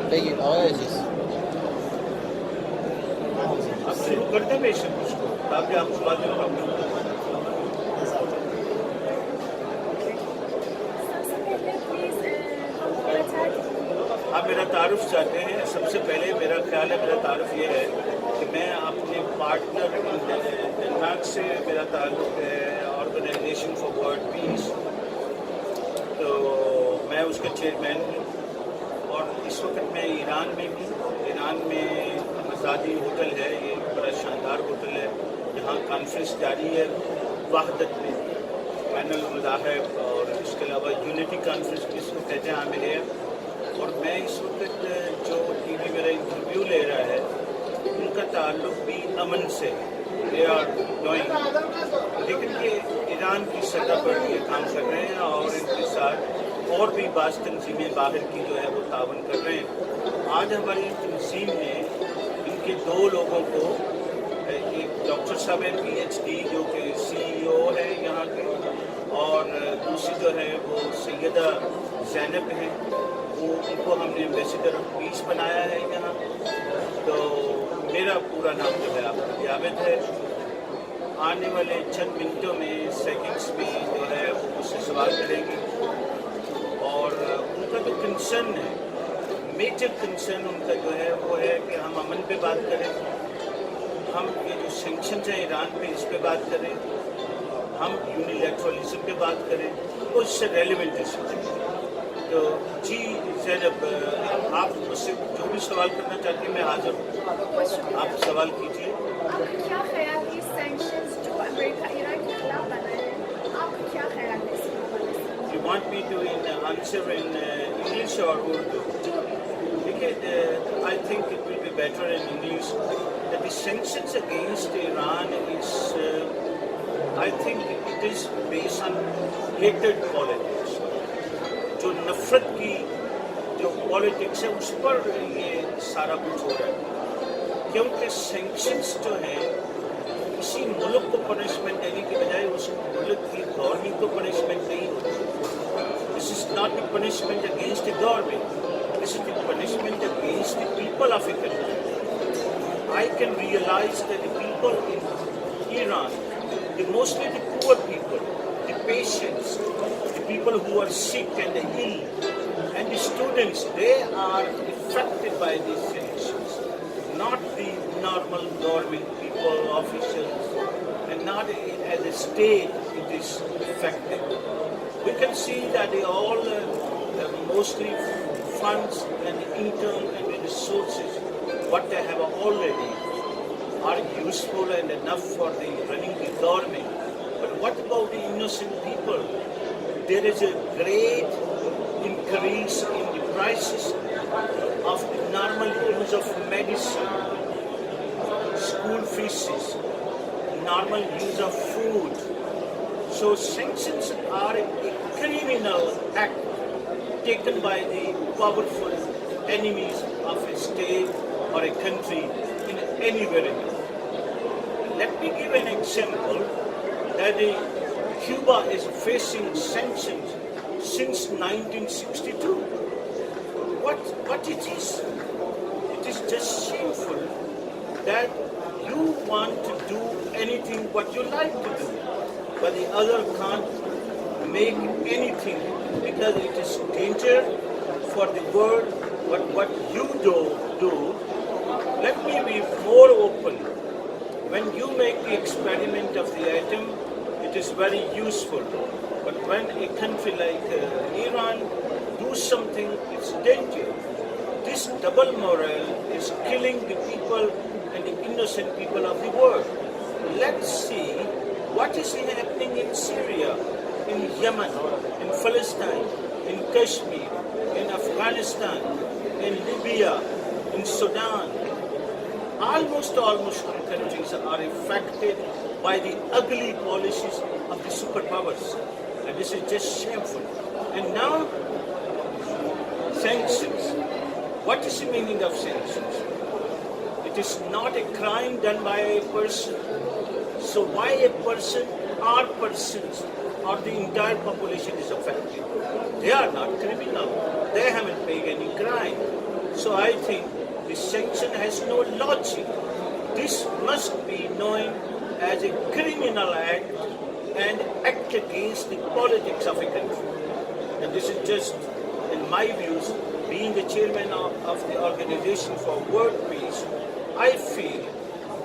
Peki, havaya geçeceğiz. आप शुरू करते हैं पेशेंट उसको ताकि आपको बाद में प्रॉब्लम आप मेरा तारुफ चाहते हैं। सबसे पहले मेरा ख्याल है, मेरा तारुफ ये है कि मैं अपने पार्टनर डेनमार्क से मेरा ताल्लुक है, ऑर्गेनाइजेशन फॉर वर्ल्ड पीस, तो मैं उसका चेयरमैन हूँ। और इस वक्त मैं ईरान में हूँ। ईरान में आज़ादी होटल है, ये बड़ा शानदार होटल है। यहाँ कॉन्फ्रेंस जारी है वहदत में, पैनल मज़ाहिब और इसके अलावा यूनिटी कॉन्फ्रेंस जिसको कहते हैं आमिर है। और मैं इस वक्त जो टीवी मेरा इंटरव्यू ले रहा है उनका ताल्लुक भी अमन से, दे आर डूइंग, लेकिन ये ईरान की सतह पर ये काम कर रहे हैं और इनके साथ और भी बाज़ तंजीमें बाहर की जो है वो तावन कर रहे हैं। आज हमारी तंजीम ने इनके 2 लोगों को, एक डॉक्टर साहब है PhD जो कि CEO है यहाँ के, और दूसरी जो है वो सैयदा ज़ैनब है, वो उनको हमने एम्बेसडर ऑफ पीस बनाया है यहाँ। तो मेरा पूरा नाम जो है आपका आबिद है। आने वाले चंद मिनटों में, सेकंड्स में जो है वो मुझसे सवाल करेंगे और उनका जो कंसर्न है, मेजर कंसर्न उनका जो है वो है कि हम अमन पे बात करें, हम ये जो सैंक्शन है ईरान पे इस पे बात करें, हम यूनिलैटरलिज्म पे बात करें, तो इससे रेलिवेंट इशू। तो जी ज़ैनब, आप मुझसे जो भी सवाल करना चाहती हैं मैं हाजिर हूँ, आप सवाल कीजिए। आपका क्या ख्याल है सैंक्शंस जो अमेरिका ईरान के खिलाफ बनाए हैं, आपका क्या ख्याल है इसके हवाले से? You want me to answer in English or Urdu? देखिए, I think it will be better in English that the sanctions against Iran is, I think it is based on hatred politics. जो नफरत की जो politics है उस पर ये सारा कुछ हो रहा है, क्योंकि सैंक्शंस जो है किसी मुल्क को पनिशमेंट देने के बजाय उस मुल्क की गवर्नमेंट को पनिशमेंट नहीं होती। This is not the punishment against the government, this is the punishment against the people of a country. I can realise that the people in Iran, the mostly the poor people, the patients, the people who are sick and ill, and the students, they are affected by these sanctions, not the normal government people, officials, and not as a state it is affected. We can see that they all mostly funds and income and the resources, what they have already, are useful and enough for the running the government. But what about the innocent people? There is a great increase in the prices of the normal use of medicine, school fees, normal use of food. So sanctions are a criminal act taken by the powerful enemies of a state or a country in anywhere in the world. Let me give an example. That Cuba is facing sanctions since 1962. What it is? It is just shameful that you want to do anything what you like to do, but the other can't make anything because it is danger for the world. But what you do, let me be more open. When you make the experiment of the atom, it is very useful. But when a country like Iran do something, it's danger. This double moral is killing the people and the innocent people of the world. Let's see what is happening in Syria, in Yemen, in Palestine, in Kashmir, in Afghanistan, in Libya, in Sudan. Almost all Muslim countries are affected by the ugly policies of the superpowers. And this is just shameful. And now, sanctions. What is the meaning of sanctions? It is not a crime done by a person. So why a person or persons or the entire population is affected? They are not criminal. They haven't made any crime. So I think the sanction has no logic. This must be known as a criminal act and act against the politics of a country. And this is just, in my views, being the chairman of the Organization for World Peace, I feel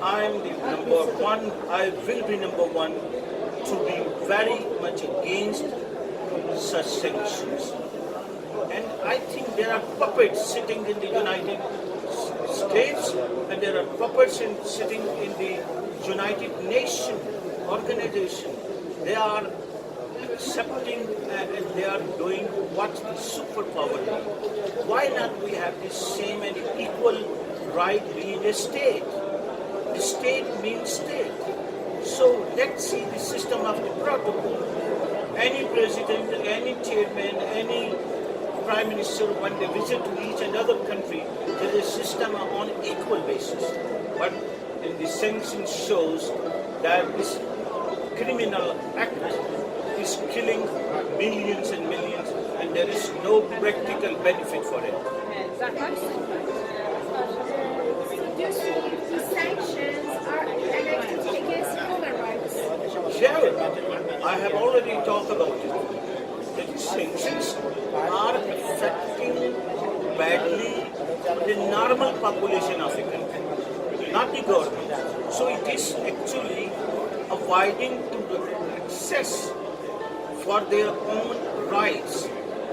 I am the number one, I will be number one to be very much against such sanctions. And I think there are puppets sitting in the United States and there are puppets sitting in the United Nations organization. They are accepting and they are doing what the superpower needs. Why not we have the same and equal right being a state? The state means state. So let's see the system of the protocol. Any president, any chairman, any prime minister, when they visit to each and other country, there is a system on equal basis. But in the sanctions shows that this criminal act is killing millions and millions, and there is no practical benefit for it. So do you see these sanctions are enacted against human rights? Yeah, I have already talked about it. The sanctions are affecting badly the normal population of a country, not the government. So it is actually avoiding to the access for their own rights.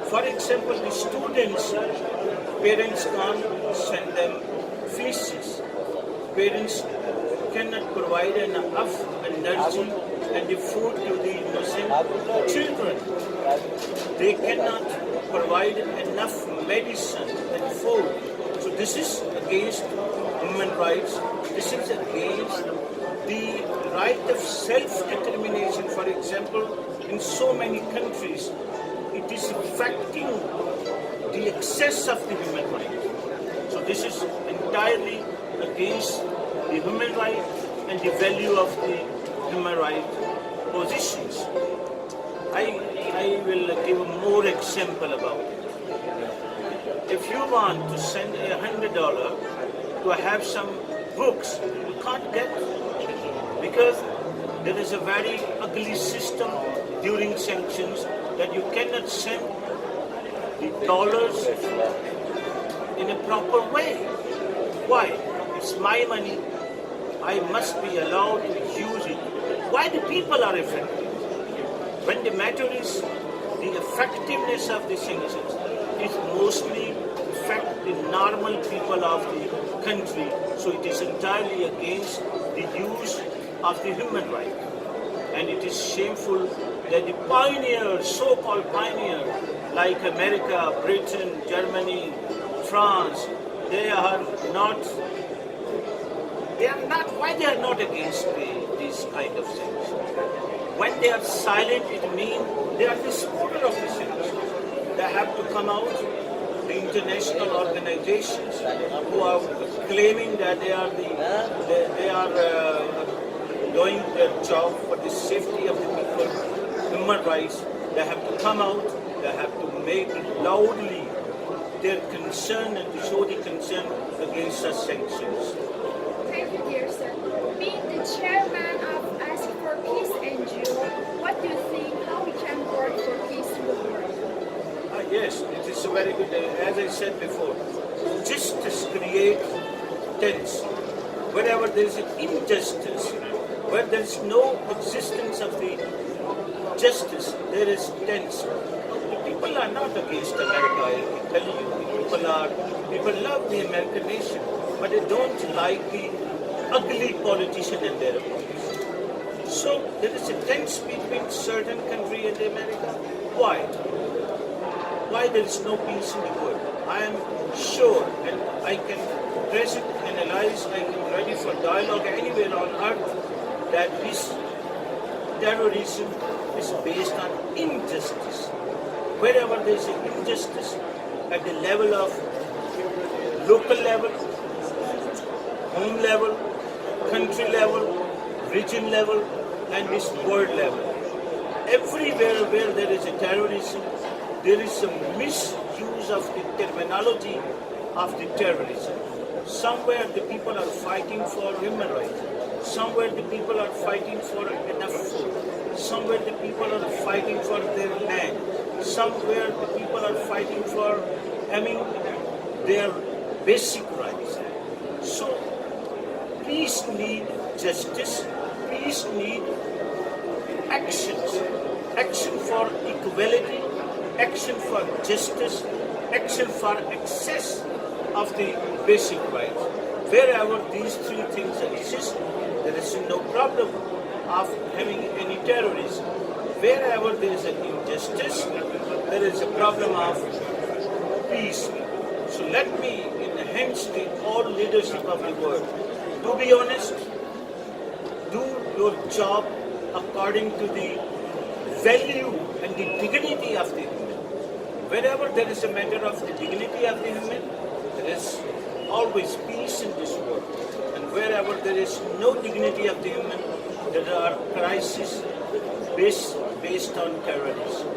For example, the students, parents can't send them fees. Parents cannot provide enough energy and the food to the innocent children. They cannot provide enough medicine and food. So this is against human rights. This is against the right of self-determination. For example, in so many countries, it is affecting the excess of the human right. So this is entirely against the human right and the value of the human right positions. I will give a more example about it. If you want to send $100 to have some books, you can't get it because there is a very ugly system during sanctions that you cannot send the dollars in a proper way. Why? It's my money. I must be allowed to use it. Why the people are affected? When the matter is the effectiveness of the sanctions, it mostly affect the normal people of the country. So it is entirely against the use of the human right. And it is shameful that the pioneers, so-called pioneers, like America, Britain, Germany, France, they are not, why they are not against these kind of things? When they are silent, it means they are the supporter of the sanctions. They have to come out, the international organizations who are claiming that they are doing their job for the safety of the people, human rights. They have to come out, they have to make loudly their concern and to show the concern against such sanctions. Thank you, dear sir. Being the chairman of Ask for Peace NGO, what do you think how we can work for peace in the world? Yes, it is a very good, as I said before, justice creates tense. Wherever there is an injustice, where there is no existence of the justice, there is tense. The people are not against America, I can tell you. People love the American nation, but they don't like the ugly politician and their opponents. So there is a tense between certain country and America. Why? Why there is no peace in the world? I am sure, and I can present, analyze, I am ready for dialogue anywhere on earth, that this terrorism is based on injustice. Wherever there is an injustice, at the level of local level, home level, country level, region level, and this world level. Everywhere where there is a terrorism, there is a misuse of the terminology of the terrorism. Somewhere the people are fighting for human rights. Somewhere the people are fighting for enough food. Somewhere the people are fighting for their land. Somewhere the people are fighting for having their basic rights. So peace need justice. Peace need actions. Action for equality, action for justice, action for access of the basic rights. Wherever these three things exist, there is no problem of having any terrorism. Wherever there is an injustice, there is a problem of peace. So let me enhance the all leadership of the world. To be honest, do your job according to the value and the dignity of the human. Wherever there is a matter of the dignity of the human, there is always peace in this world. And wherever there is no dignity of the human, there are crises based on terrorism.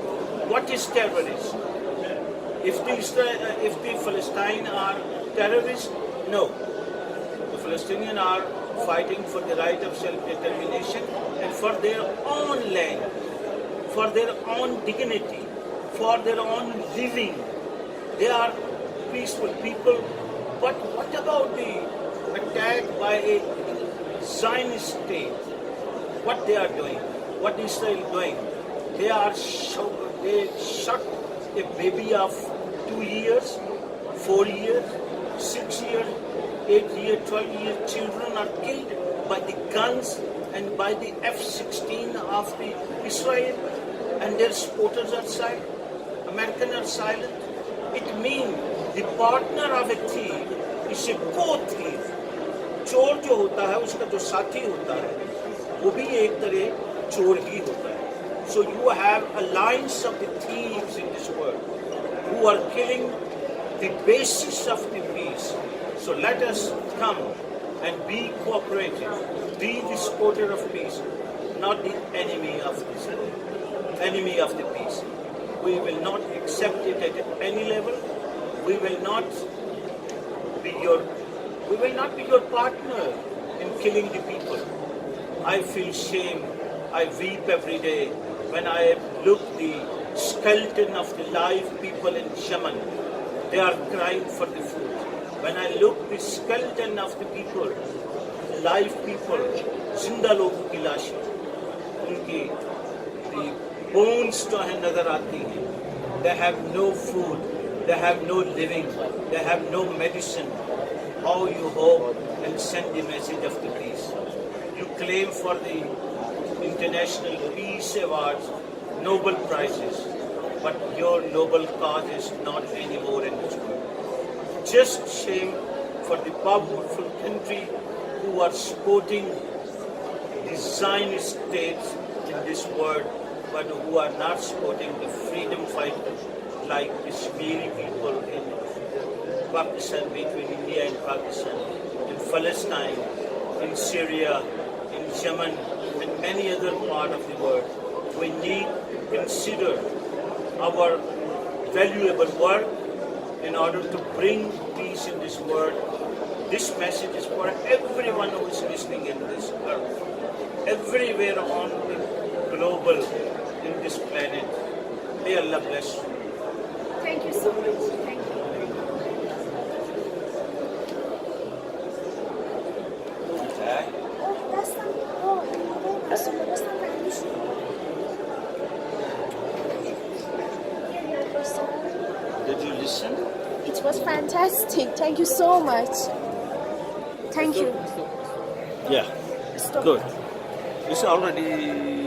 What is terrorism? If the Palestinians are terrorists, no. The Palestinians are fighting for the right of self-determination and for their own land, for their own dignity, for their own living. They are peaceful people. But what about the attack by a Zionist state? What they are doing? What Israel doing? They shot a baby of 2 years, 4 years, 6 years, 8 years, 12 years. Children are killed by the guns and by the F-16 of the Israel, and their supporters are silent. Americans are silent. It means the partner of a thief is a co-thief. चोर जो होता है उसका जो साथी होता है वो भी एक तरह चोर ही होता है. So you have alliance of the thieves in this world who are killing the basis of the peace. So let us come and be cooperative, be the supporter of peace, not the enemy of this world, enemy of the peace. We will not accept it at any level. We will not be your partner in killing the people. I feel shame. I weep every day when I look the skeleton of the live people in Yemen. They are crying for the food. When I look the skeleton of the people, live people, जिंदा लोगों की लाशें, उनकी the bones जो है नजर आती हैं. They have no food, they have no living, they have no medicine. How you hope and send the message of the peace? You claim for the International Peace Awards, Nobel Prizes, but your noble cause is not anymore in this world. Just shame for the powerful country who are supporting the Zionist states in this world, but who are not supporting the freedom fighters like the Kashmiri people in Pakistan, between India and Pakistan, in Palestine, in Syria, in Yemen, and many other parts of the world. We need to consider our valuable work in order to bring peace in this world. This message is for everyone who is listening in this earth, everywhere on the global, in this planet. May Allah bless you. Thank you so much. Thank you. Did you listen? It was fantastic. Thank you so much. Thank you. Yeah. Stop. Good. It's already